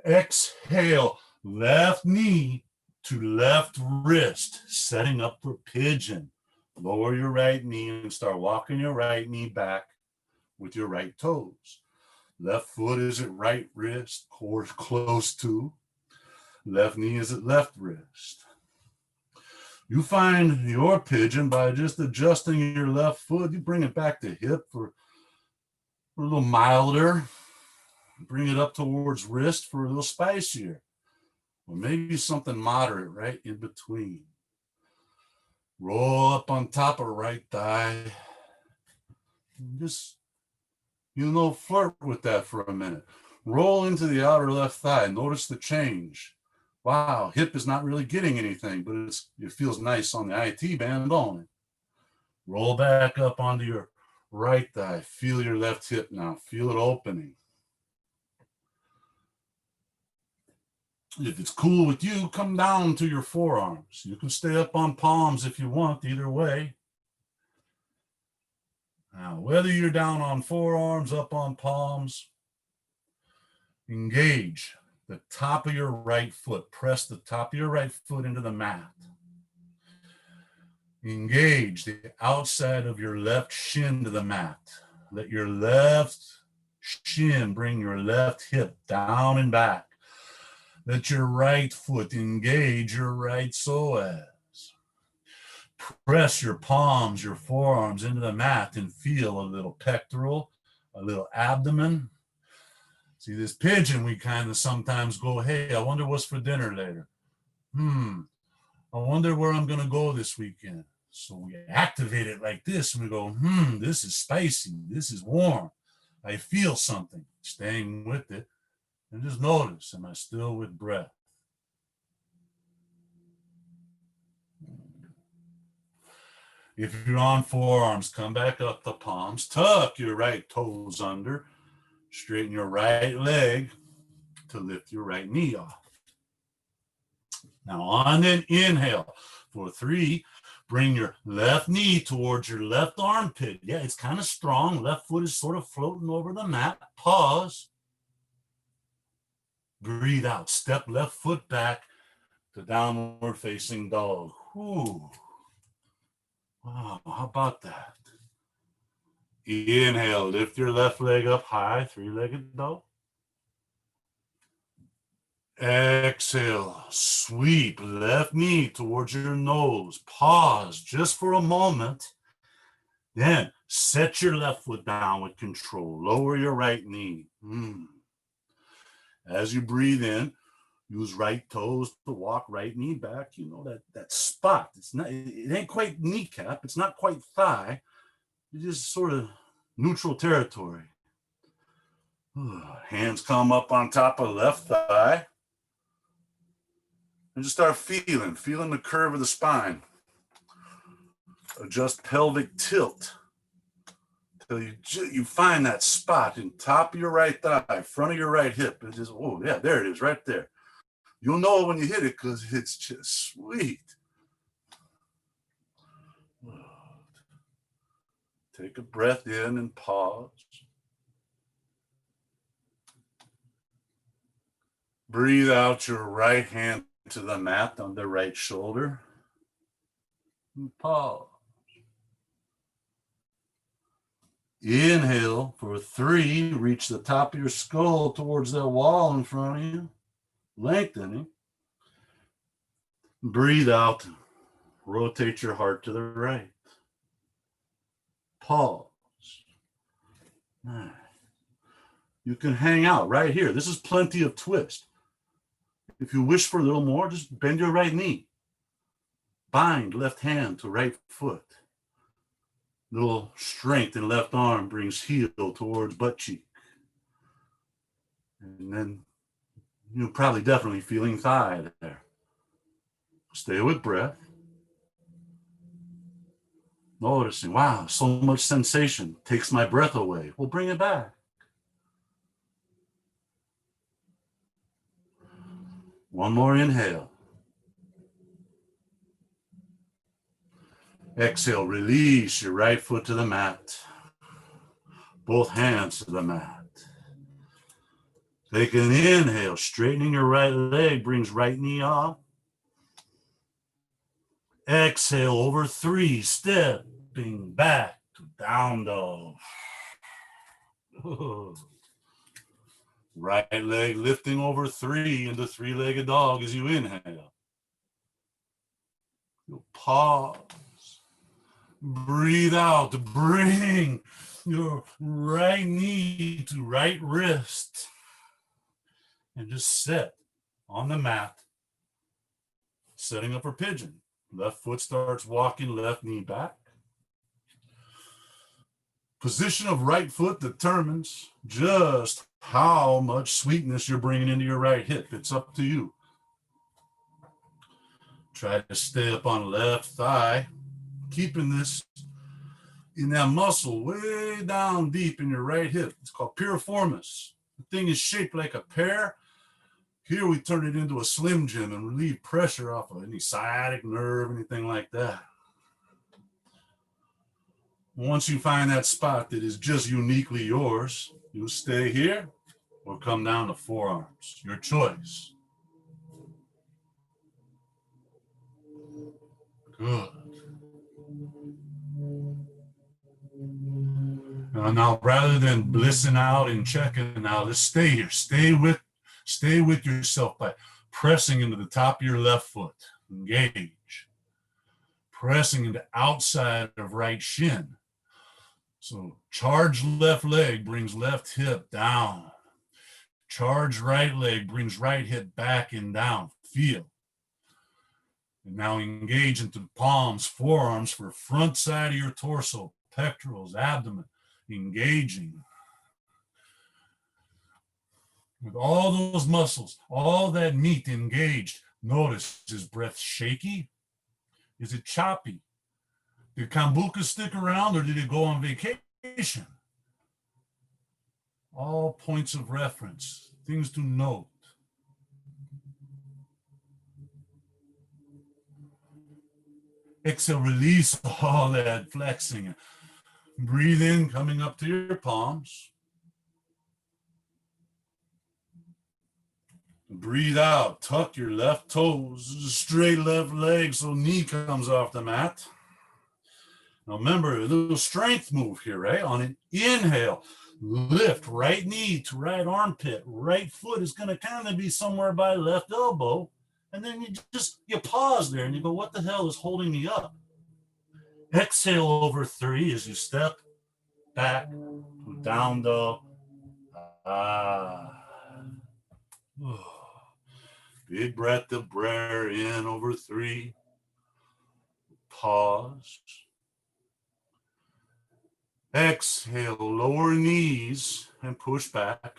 Exhale. Left knee to left wrist. Setting up for pigeon. Lower your right knee and start walking your right knee back with your right toes. Left foot is at right wrist, core close to. Left knee is at left wrist. You find your pigeon by just adjusting your left foot. You bring it back to hip for a little milder. Bring it up towards wrist for a little spicier. Or maybe something moderate right in between. Roll up on top of right thigh. Just, flirt with that for a minute. Roll into the outer left thigh. Notice the change. Wow, hip is not really getting anything, but it feels nice on the IT band, don't it? Roll back up onto your right thigh. Feel your left hip now. Feel it opening. If it's cool with you, come down to your forearms. You can stay up on palms if you want, either way. Now, whether you're down on forearms, up on palms, engage the top of your right foot. Press the top of your right foot into the mat. Engage the outside of your left shin to the mat. Let your left shin bring your left hip down and back. Let your right foot engage your right psoas. Press your palms, your forearms into the mat and feel a little pectoral, a little abdomen. See, this pigeon, we kind of sometimes go, hey, I wonder what's for dinner later. I wonder where I'm going to go this weekend. So we activate it like this and we go, this is spicy. This is warm. I feel something. Staying with it. And just notice, am I still with breath? If you're on forearms, come back up the palms. Tuck your right toes under. Straighten your right leg to lift your right knee off. Now on an inhale for 3, bring your left knee towards your left armpit. Yeah, it's kind of strong. Left foot is sort of floating over the mat. Pause. Breathe out. Step left foot back to downward facing dog. Whew. Wow, how about that? Inhale, lift your left leg up high, three-legged dog. Exhale, sweep left knee towards your nose. Pause just for a moment. Then set your left foot down with control. Lower your right knee. As you breathe in, use right toes to walk right knee back. You know, that spot. It ain't quite kneecap. It's not quite thigh. It's just sort of neutral territory. Hands come up on top of left thigh. And just start feeling the curve of the spine. Adjust pelvic tilt till you find that spot in top of your right thigh, front of your right hip. It's just, oh yeah, there it is, right there. You'll know when you hit it because it's just sweet. Take a breath in and pause. Breathe out your right hand to the mat on the right shoulder. And pause. Inhale for 3. Reach the top of your skull towards that wall in front of you. Lengthening. Breathe out. Rotate your heart to the right. Pause. All right. You can hang out right here. This is plenty of twist. If you wish for a little more, just bend your right knee. Bind left hand to right foot. Little strength in left arm brings heel towards butt cheek. And then you're probably definitely feeling thigh there. Stay with breath. Noticing, wow, so much sensation takes my breath away. We'll bring it back. One more inhale. Exhale, release your right foot to the mat. Both hands to the mat. Take an inhale, straightening your right leg brings right knee off. Exhale over 3, stepping back to down dog. Right leg lifting over 3 into 3-legged dog as you inhale. You'll pause. Breathe out to bring your right knee to right wrist. And just sit on the mat, setting up for pigeon. Left foot starts walking, left knee back. Position of right foot determines just how much sweetness you're bringing into your right hip. It's up to you. Try to stay up on left thigh, keeping this in that muscle way down deep in your right hip. It's called piriformis. The thing is shaped like a pear. Here we turn it into a Slim Jim and relieve pressure off of any sciatic nerve, anything like that. Once you find that spot that is just uniquely yours, you'll stay here or come down to forearms. Your choice. Good. Now, rather than blissing out and checking out, let's stay here. Stay with yourself by pressing into the top of your left foot. Engage. Pressing into outside of right shin. So charge left leg brings left hip down. Charge right leg brings right hip back and down. Feel. And now engage into the palms, forearms for front side of your torso, pectorals, abdomen. Engaging. With all those muscles, all that meat engaged. Notice, is breath shaky? Is it choppy? Did Kombucha stick around or did it go on vacation? All points of reference, things to note. Exhale, release all that flexing. Breathe in, coming up to your palms. Breathe out, tuck your left toes, straight left leg so knee comes off the mat. Now remember, a little strength move here, right? On an inhale, lift right knee to right armpit. Right foot is going to kind of be somewhere by left elbow. And then you pause there and you go, what the hell is holding me up? Exhale over 3 as you step back to down dog. Big breath of air in over 3. Pause. Exhale, lower knees and push back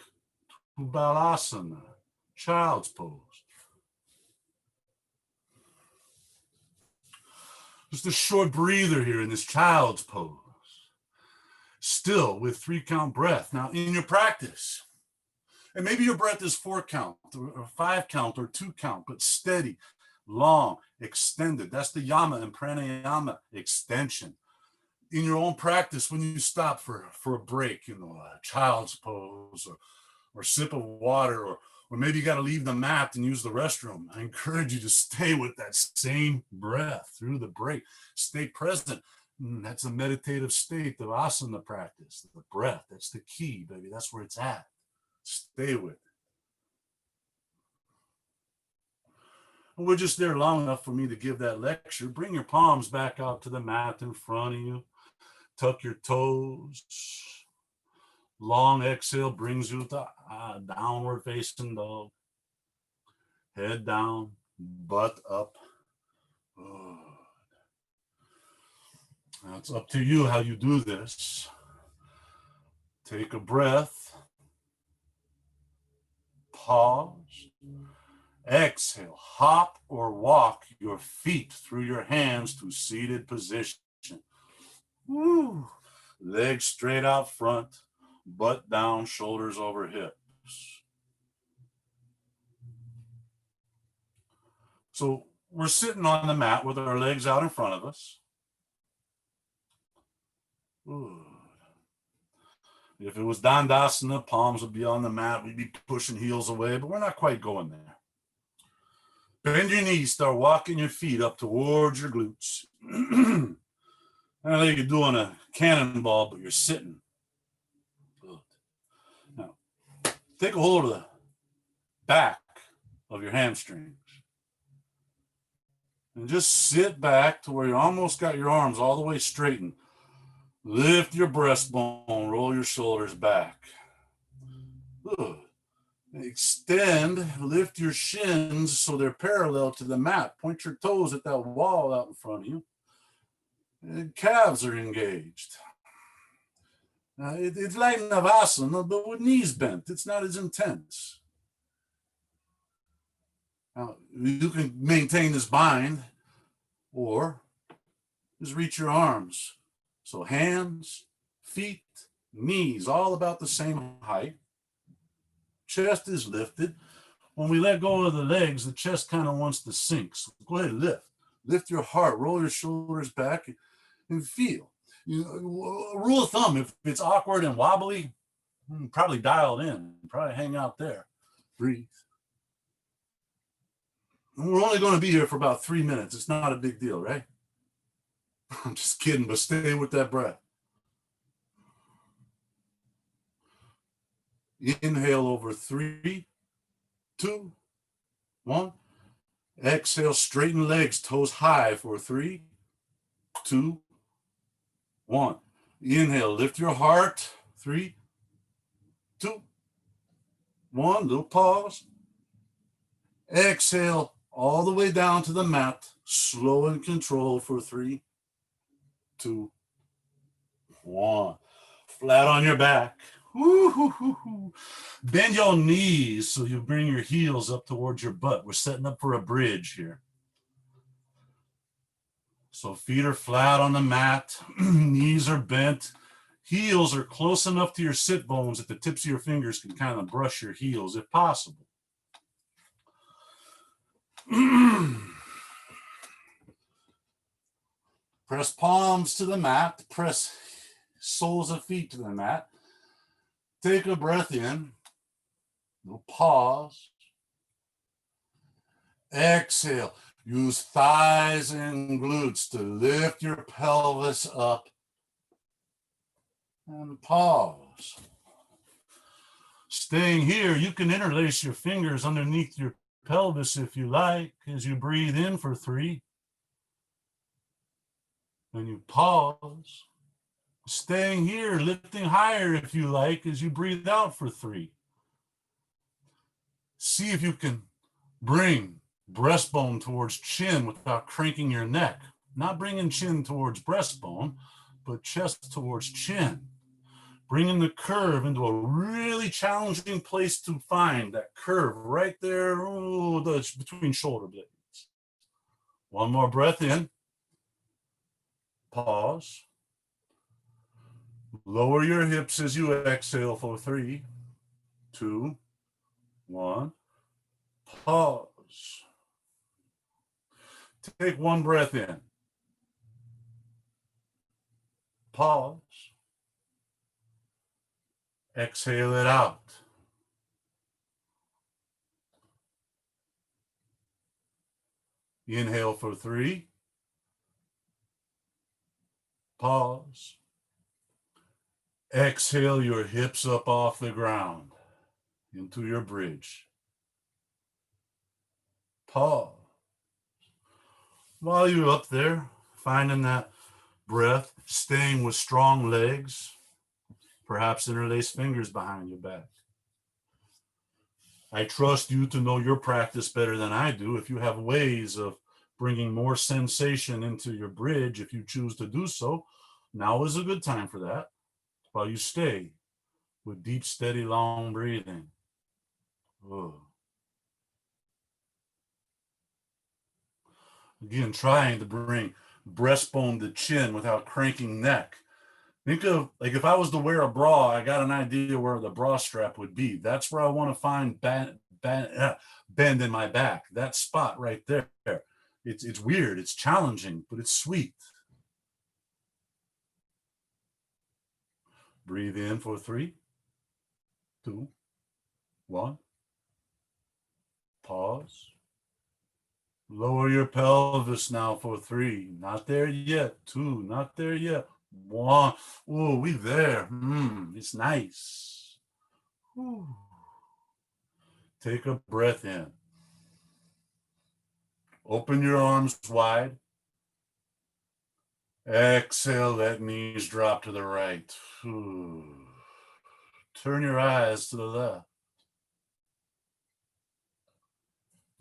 to Balasana, child's pose. Just a short breather here in this child's pose. Still with 3 count breath. Now in your practice, and maybe your breath is 4 count or 5 count or 2 count, but steady, long, extended. That's the yama and pranayama extension. In your own practice, when you stop for a break, a child's pose or sip of water, or maybe you got to leave the mat and use the restroom, I encourage you to stay with that same breath through the break. Stay present. That's a meditative state of asana practice. The breath, that's the key, baby. That's where it's at. Stay with it. We're just there long enough for me to give that lecture. Bring your palms back out to the mat in front of you. Tuck your toes. Long exhale brings you to downward facing dog. Head down, butt up. Now it's up to you how you do this. Take a breath. Pause. Exhale. Hop or walk your feet through your hands to seated position. Woo. Legs straight out front, butt down, shoulders over hips. So we're sitting on the mat with our legs out in front of us. Ooh. If it was Dandasana, palms would be on the mat. We'd be pushing heels away, but we're not quite going there. Bend your knees, start walking your feet up towards your glutes. I know you're doing a cannonball, but you're sitting. Good. Now, take a hold of the back of your hamstrings. And just sit back to where you almost got your arms all the way straightened. Lift your breastbone, roll your shoulders back. Good. Extend, lift your shins so they're parallel to the mat. Point your toes at that wall out in front of you. And calves are engaged. It's like Navasana, but with knees bent. It's not as intense. Now, you can maintain this bind or just reach your arms. So hands, feet, knees, all about the same height. Chest is lifted. When we let go of the legs, the chest kind of wants to sink. So go ahead, lift. Lift your heart, roll your shoulders back and feel. Rule of thumb, if it's awkward and wobbly, probably dial it in, probably hang out there. Breathe. And we're only going to be here for about 3 minutes. It's not a big deal, right? I'm just kidding, but stay with that breath. Inhale over 3, 2, 1. Exhale, straighten legs, toes high for 3, 2, 1. Inhale, lift your heart. 3, 2, 1. Little pause. Exhale, all the way down to the mat. Slow and controlled for 3, 2, 1. Flat on your back. Woo-hoo-hoo-hoo. Bend your knees so you bring your heels up towards your butt. We're setting up for a bridge here. So feet are flat on the mat, knees are bent, heels are close enough to your sit bones that the tips of your fingers can kind of brush your heels if possible. Press palms to the mat, press soles of feet to the mat. Take a breath in, little pause. Exhale, use thighs and glutes to lift your pelvis up and pause. Staying here, you can interlace your fingers underneath your pelvis if you like as you breathe in for 3. And you pause. Staying here, lifting higher if you like as you breathe out for 3. See if you can bring breastbone towards chin without cranking your neck. Not bringing chin towards breastbone, but chest towards chin. Bringing the curve into a really challenging place to find that curve right there between shoulder blades. One more breath in. Pause. Lower your hips as you exhale for 3, 2, 1. Pause. Take one breath in. Pause. Exhale it out. Inhale for 3. Pause. Exhale your hips up off the ground into your bridge. Pause. While you're up there, finding that breath, staying with strong legs, perhaps interlace fingers behind your back. I trust you to know your practice better than I do. If you have ways of bringing more sensation into your bridge, if you choose to do so, now is a good time for that, while you stay with deep, steady, long breathing. Oh. Again, trying to bring breastbone to chin without cranking neck. Think of, like, if I was to wear a bra, I got an idea where the bra strap would be. That's where I want to find bend in my back. That spot right there. It's weird, it's challenging, but it's sweet. Breathe in for 3, 2, 1. Pause. Lower your pelvis now for 3. Not there yet. 2. Not there yet. 1. Oh, we there. It's nice. Whew. Take a breath in. Open your arms wide. Exhale, let knees drop to the right. Whew. Turn your eyes to the left.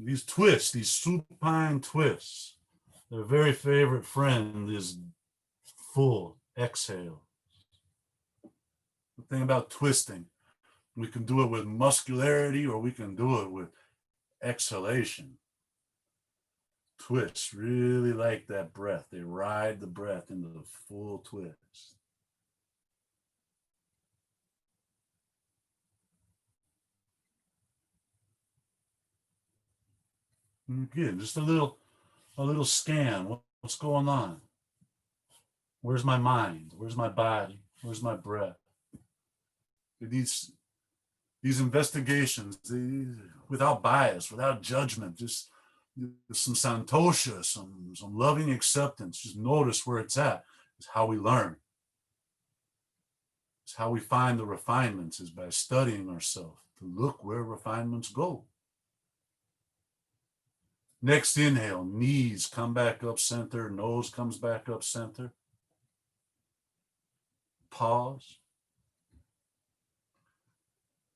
These twists, these supine twists, their very favorite friend is full exhale. The thing about twisting, we can do it with muscularity or we can do it with exhalation. Twists really like that breath. They ride the breath into the full twist. Again, just a little scan. What's going on? Where's my mind? Where's my body? Where's my breath? These investigations, without bias, without judgment, just some santosha, some loving acceptance. Just notice where it's at. It's how we learn. It's how we find the refinements, is by studying ourselves to look where refinements go. Next inhale, knees come back up center, nose comes back up center. Pause.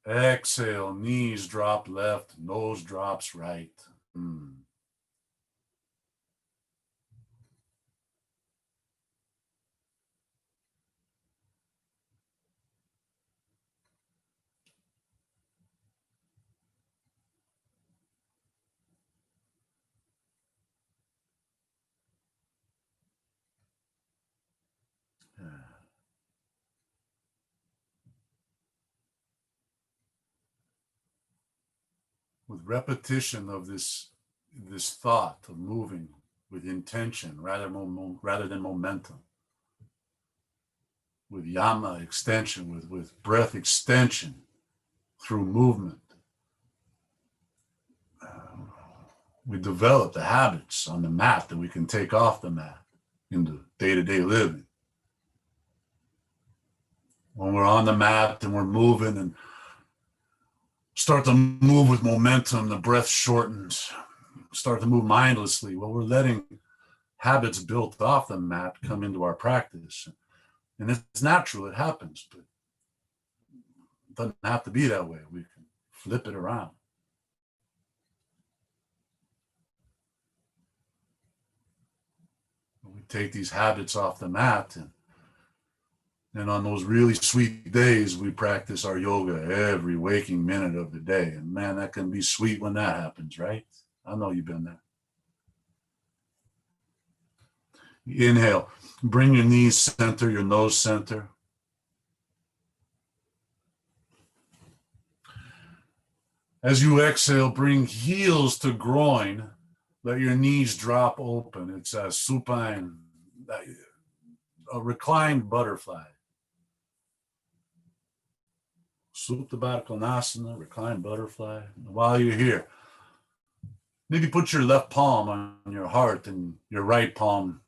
Exhale, knees drop left, nose drops right. With repetition of this thought of moving with intention rather than momentum, with yama extension, with breath extension through movement, we develop the habits on the mat that we can take off the mat into day-to-day living. When we're on the mat and we're moving and start to move with momentum, the breath shortens, start to move mindlessly. Well, we're letting habits built off the mat come into our practice. And it's natural, it happens, but it doesn't have to be that way. We can flip it around. We take these habits off the mat, and on those really sweet days, we practice our yoga every waking minute of the day. And man, that can be sweet when that happens, right? I know you've been there. Inhale, bring your knees center, your nose center. As you exhale, bring heels to groin. Let your knees drop open. It's a supine, a reclined butterfly. Supta Baddha Konasana, reclined butterfly. While you're here, maybe put your left palm on your heart and your right palm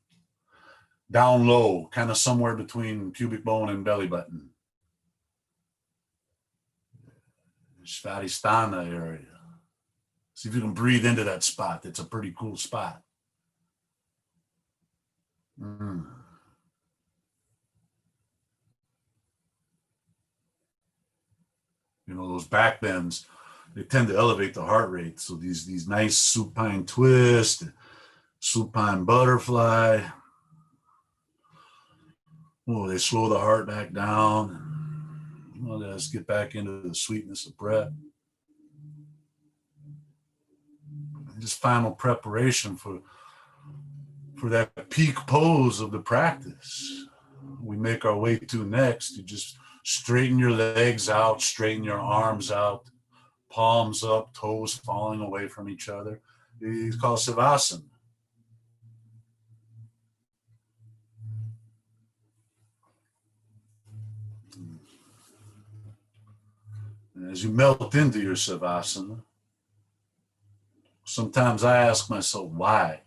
down low, kind of somewhere between pubic bone and belly button. Svadhisthana area. See if you can breathe into that spot. It's a pretty cool spot. You know, those back bends, they tend to elevate the heart rate. So these nice supine twist, supine butterfly, oh, they slow the heart back down. Well, let's get back into the sweetness of breath. Just final preparation for that peak pose of the practice. We make our way to next. You just straighten your legs out, straighten your arms out, palms up, toes falling away from each other. It's called Savasana. And as you melt into your Savasana, sometimes I ask myself, why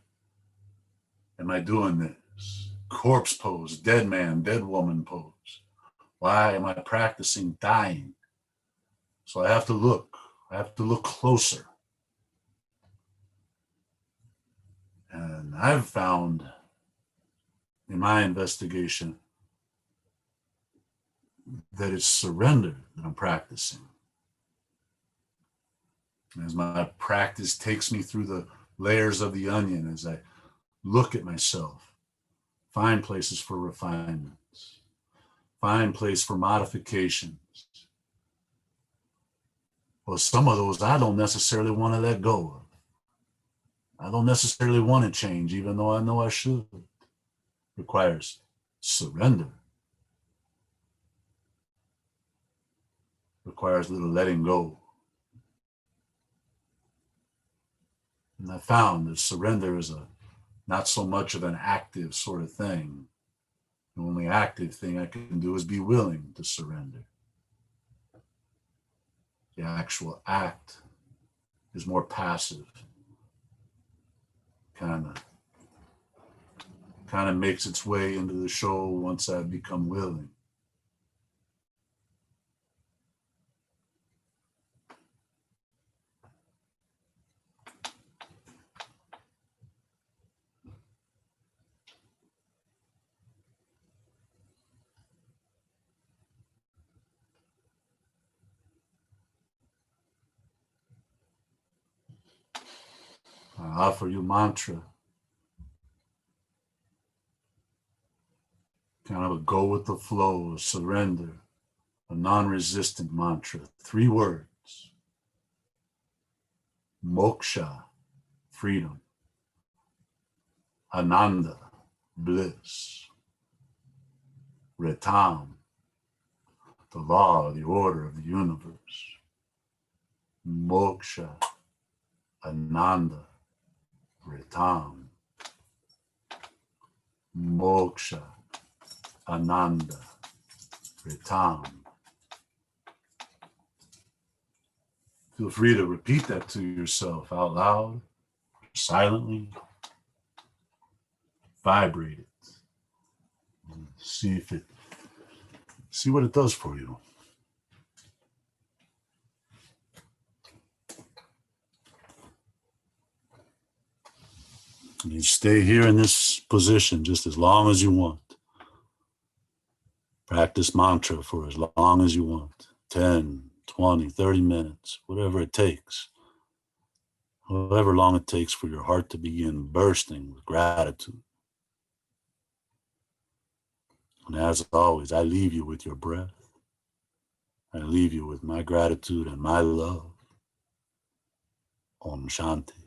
am I doing this? Corpse pose, dead man, dead woman pose. Why am I practicing dying? So I have to look closer. And I've found in my investigation that it's surrender that I'm practicing. As my practice takes me through the layers of the onion, as I look at myself, find places for refinements, find place for modifications. Well, some of those I don't necessarily want to let go of. I don't necessarily want to change, even though I know I should. Requires surrender. Requires a little letting go. And I found that surrender is not so much of an active sort of thing. The only active thing I can do is be willing to surrender. The actual act is more passive. Kind of makes its way into the show once I've become willing. I offer you mantra. Kind of a go with the flow, a surrender, a non-resistant mantra. 3 words. Moksha, freedom. Ananda, bliss. Ritam, the law, the order of the universe. Moksha, Ananda, Ritam. Moksha, Ananda, Ritam. Feel free to repeat that to yourself out loud, silently. Vibrate it. See what it does for you. You stay here in this position just as long as you want. Practice mantra for as long as you want. 10, 20, 30 minutes, whatever it takes. However long it takes for your heart to begin bursting with gratitude. And as always, I leave you with your breath. I leave you with my gratitude and my love. Om Shanti.